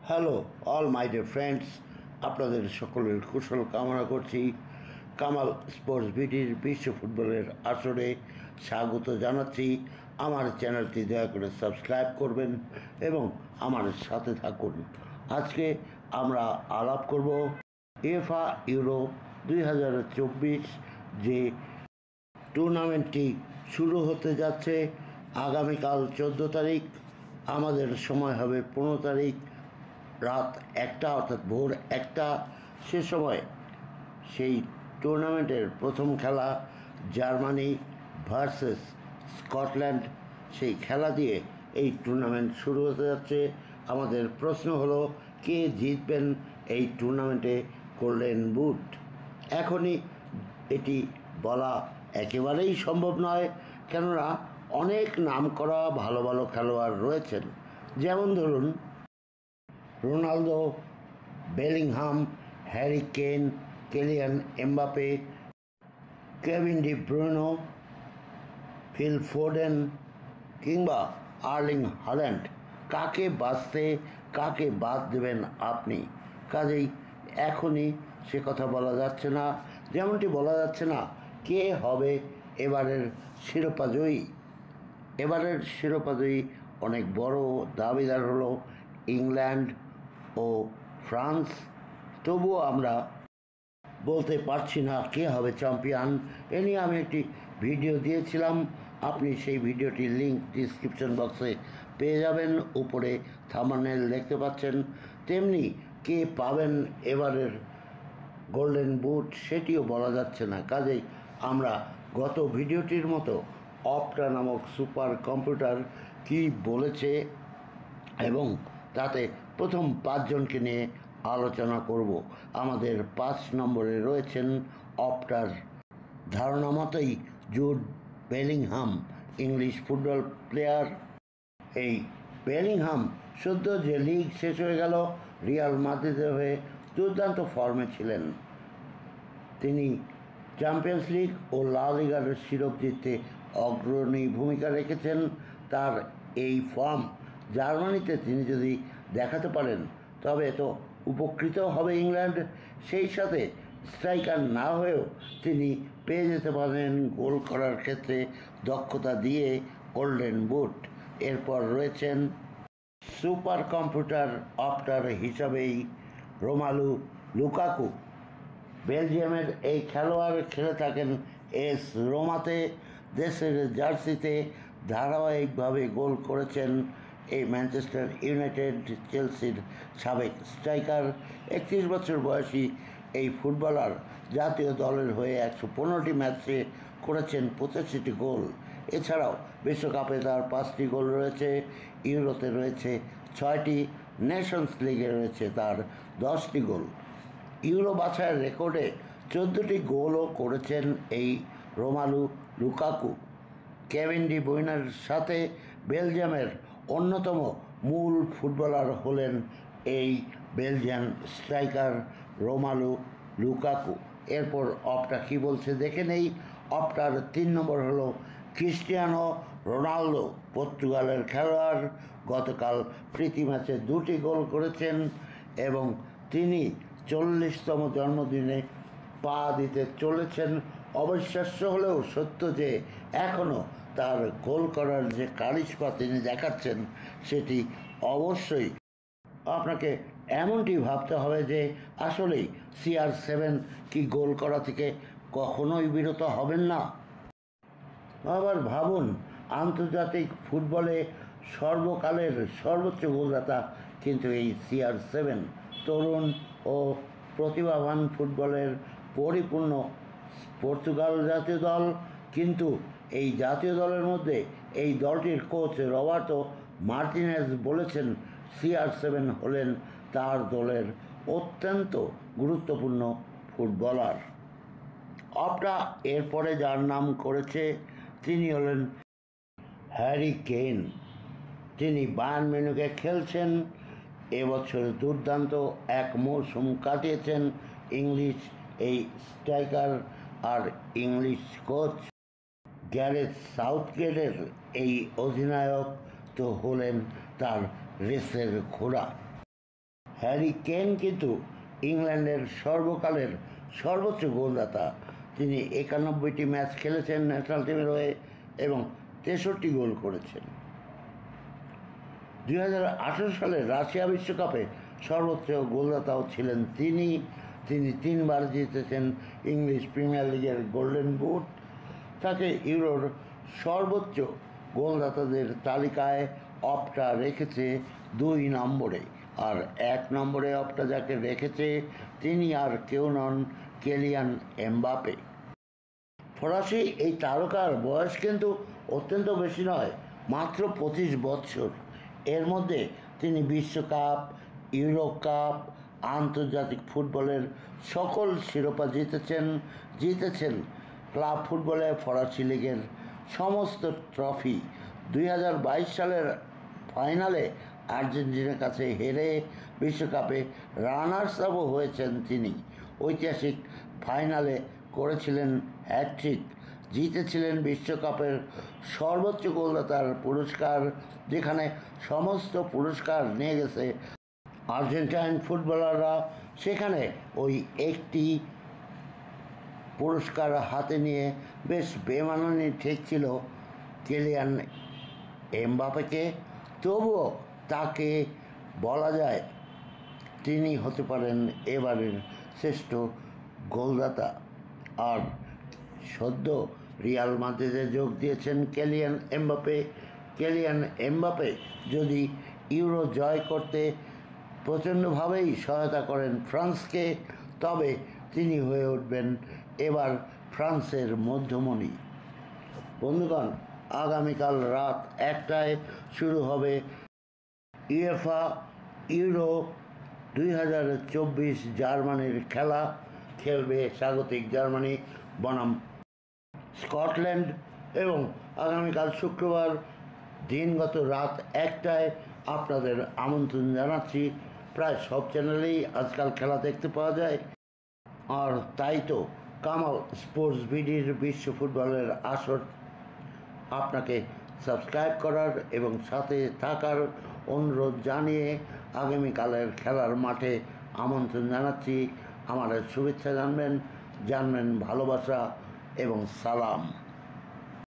Hello all my dear friends, আপনাদের সকলের কুশল কামনা করছি। কামাল স্পোর্টস ভিডির বিশ্ব ফুটবলের আসরে স্বাগত জানাচ্ছি। আমার চ্যানেলটি দয়া করে সাবস্ক্রাইব করবেন এবং আমার সাথে থাকুন। আজকে আমরা আলাপ করব উয়েফা ইউরো 2024 যে টুর্নামেন্টটি শুরু হতে যাচ্ছে আগামীকাল 14 তারিখ। আমাদের সময় হবে 15 তারিখ রাত 1টা অর্থাৎ ভোর 1টা। সে সময় সেই টুর্নামেন্টের প্রথম খেলা জার্মানি ভার্সেস স্কটল্যান্ড, সেই খেলা দিয়ে এই টুর্নামেন্ট শুরু হতে যাচ্ছে। আমাদের প্রশ্ন হলো, কে জিতবেন এই টুর্নামেন্টে গোল্ডেন বুট? এখনই এটি বলা একেবারেই সম্ভব নয়, কেননা অনেক নামকরা ভালো ভালো খেলোয়াড় রয়েছেন। যেমন ধরুন Ronaldo, Bellingham, Harry Kane, Kylian Mbappe, Kevin De Bruyne, Phil Foden কিংবা আর্লিং হাল্যান্ড। কাকে কাকে বাদ দেবেন আপনি? কাজেই এখনই সে কথা বলা যাচ্ছে না, যেমনটি বলা যাচ্ছে না কে হবে এবারের শিরোপাজয়ী। এবারের শিরোপাজয়ী অনেক বড় দাবিদার হলো ইংল্যান্ড ও ফ্রান্স। তবুও আমরা বলতে পারছি না কে হবে চ্যাম্পিয়ন। এ নিয়ে আমি একটি ভিডিও দিয়েছিলাম, আপনি সেই ভিডিওটির লিঙ্ক ডিসক্রিপশন বক্সে পেয়ে যাবেন। উপরে থাম্বনেল দেখতে পাচ্ছেন। তেমনি কে পাবেন এবারের গোল্ডেন বুট সেটিও বলা যাচ্ছে না। কাজেই আমরা গত ভিডিওটির মতো অপটা নামক সুপার কম্পিউটার কি বলেছে এবং তাতে প্রথম 5 জনকে নিয়ে আলোচনা করব। আমাদের 5 নম্বরে রয়েছেন অপটার ধারণা মতোই Jude Bellingham, English football player. এই বেলিংহাম সদ্য যে লিগ শেষ হয়ে গেল রিয়াল মাদ্রিদের হয়ে দুর্দান্ত ফর্মে ছিলেন। তিনি চ্যাম্পিয়ন্স লিগ ও লা লিগার শিরোপ জিততে অগ্রণী ভূমিকা রেখেছেন। তার এই ফর্ম জার্মানিতে তিনি যদি দেখাতে পারেন তবে তো উপকৃত হবে ইংল্যান্ড। সেই সাথে স্ট্রাইকার না হয়েও তিনি পেয়ে যেতে পারেন গোল করার ক্ষেত্রে দক্ষতা দিয়ে গোল্ডেন বুট। এরপর রয়েছেন সুপার কম্পিউটার অপটার হিসাবেই রোমালু লুকাকু। বেলজিয়ামের এই খেলোয়াড় খেলে থাকেন এস রোমাতে। দেশের জার্সিতে ধারাবাহিকভাবে গোল করেছেন এই ম্যানচেস্টার ইউনাইটেড, চেলসির সাবেক স্ট্রাইকার। 31 বছর বয়সী এই ফুটবলার জাতীয় দলের হয়ে 115টি ম্যাচে করেছেন 85টি গোল। এছাড়াও বিশ্বকাপে তার 5টি গোল রয়েছে, ইউরোতে রয়েছে 6টি, নেশনস লিগে রয়েছে তার 10টি গোল। ইউরো বাছাইয়ের রেকর্ডে 14টি গোলও করেছেন এই রোমালু লুকাকু। কেভিন ডি ব্রুইনের সাথে বেলজিয়ামের অন্যতম মূল ফুটবলার হলেন এই বেলজিয়ান স্ট্রাইকার রোমালু লুকাকু। এরপর অপটা কী বলছে দেখে নেই। অপটার 3 নম্বর হলো ক্রিস্টিয়ানো রোনালদো, পর্তুগালের খেলোয়াড়। গতকাল প্রীতি ম্যাচে 2টি গোল করেছেন এবং তিনি 40তম জন্মদিনে পা দিতে চলেছেন। অবিশ্বাস্য হলেও সত্য যে এখনও তার গোল করার যে কারিশমা তিনি দেখাচ্ছেন সেটি অবশ্যই আপনাকে এমনটি ভাবতে হবে যে আসলেই CR7 কি গোল করা থেকে কখনোই বিরত হবেন না। আবার ভাবুন, আন্তর্জাতিক ফুটবলে সর্বকালের সর্বোচ্চ গোলদাতা কিন্তু এই CR7। তরুণ ও প্রতিভাবান ফুটবলের পরিপূর্ণ পর্তুগাল জাতীয় দল, কিন্তু এই জাতীয় দলের মধ্যে এই দলটির কোচ রবার্তো মার্টিনেজ বলেছেন CR7 হলেন তার দলের অত্যন্ত গুরুত্বপূর্ণ ফুটবলার। অপটা এরপরে যার নাম করেছে তিনি হলেন হ্যারি কেন। তিনি বায়ার্ন মিউনিখে খেলছেন। এবছর দুর্দান্ত এক মৌসুম কাটিয়েছেন ইংলিশ এই স্ট্রাইকার। আর ইংলিশ কোচ গ্যারেথ সাউথগেটের এই অধিনায়ক তো হলেন তার রেসের ঘোড়া। হ্যারি কেন কিন্তু ইংল্যান্ডের সর্বকালের সর্বোচ্চ গোলদাতা। তিনি 91টি ম্যাচ খেলেছেন ন্যাশনাল টিমের হয়ে এবং 63 গোল করেছেন। 2018 সালে রাশিয়া বিশ্বকাপে সর্বোচ্চ গোলদাতাও ছিলেন তিনি। তিনি 3বার জিতেছেন ইংলিশ প্রিমিয়ার লিগের গোল্ডেন বুট। তাকে ইউরোর সর্বোচ্চ গোলদাতাদের তালিকায় অপটা রেখেছে 2 নম্বরে, আর 1 নম্বরে অপটা যাকে রেখেছে তিনি আর কেউ নন, কেলিয়ান এমবাপে। ফরাসি এই তারকার বয়স কিন্তু অত্যন্ত বেশি নয়, মাত্র 25 বছর। এর মধ্যে তিনি বিশ্বকাপ, ইউরো কাপ, আন্তর্জাতিক ফুটবলের সকল শিরোপা জিতেছেন ক্লাব ফুটবলে ফরাসি লিগের সমস্ত ট্রফি। 2022 সালের ফাইনালে আর্জেন্টিনার কাছে হেরে বিশ্বকাপে রানার্স আপও হয়েছেন তিনি। ঐতিহাসিক ফাইনালে করেছিলেন হ্যাটট্রিক, জিতেছিলেন বিশ্বকাপের সর্বোচ্চ গোলদাতার পুরস্কার, যেখানে সমস্ত পুরস্কার নিয়ে গেছে আর্জেন্টাইন ফুটবলাররা। সেখানে ওই একটি পুরস্কার হাতে নিয়ে বেশ বেমানানি ঠেকছিল কেলিয়ান এমবাপেকে। তবুও তাকে বলা যায় তিনি হতে পারেন এবারের শ্রেষ্ঠ গোলদাতা। আর সদ্য রিয়াল মাদ্রিদে যোগ দিয়েছেন কেলিয়ান এমবাপে যদি ইউরো জয় করতে প্রচণ্ডভাবেই সহায়তা করেন ফ্রান্সকে, তবে তিনি হয়ে উঠবেন এবার ফ্রান্সের মধ্যমণি। বন্ধুগণ, আগামীকাল রাত 1টায় শুরু হবে ইউএফা ইউরো 2024 জার্মানির খেলা। খেলবে স্বাগতিক জার্মানি বনাম স্কটল্যান্ড। এবং আগামীকাল শুক্রবার দিনগত রাত 1টায় আপনাদের আমন্ত্রণ জানাচ্ছি। প্রায় সব চ্যানেলেই আজকাল খেলা দেখতে পাওয়া যায়। আর তাই তো কামাল স্পোর্টস বিডির বিশ্ব ফুটবলের আসর আপনাকে সাবস্ক্রাইব করার এবং সাথে থাকার অনুরোধ জানিয়ে আগামীকালের খেলার মাঠে আমন্ত্রণ জানাচ্ছি। আমার শুভেচ্ছা জানবেন ভালোবাসা এবং সালাম।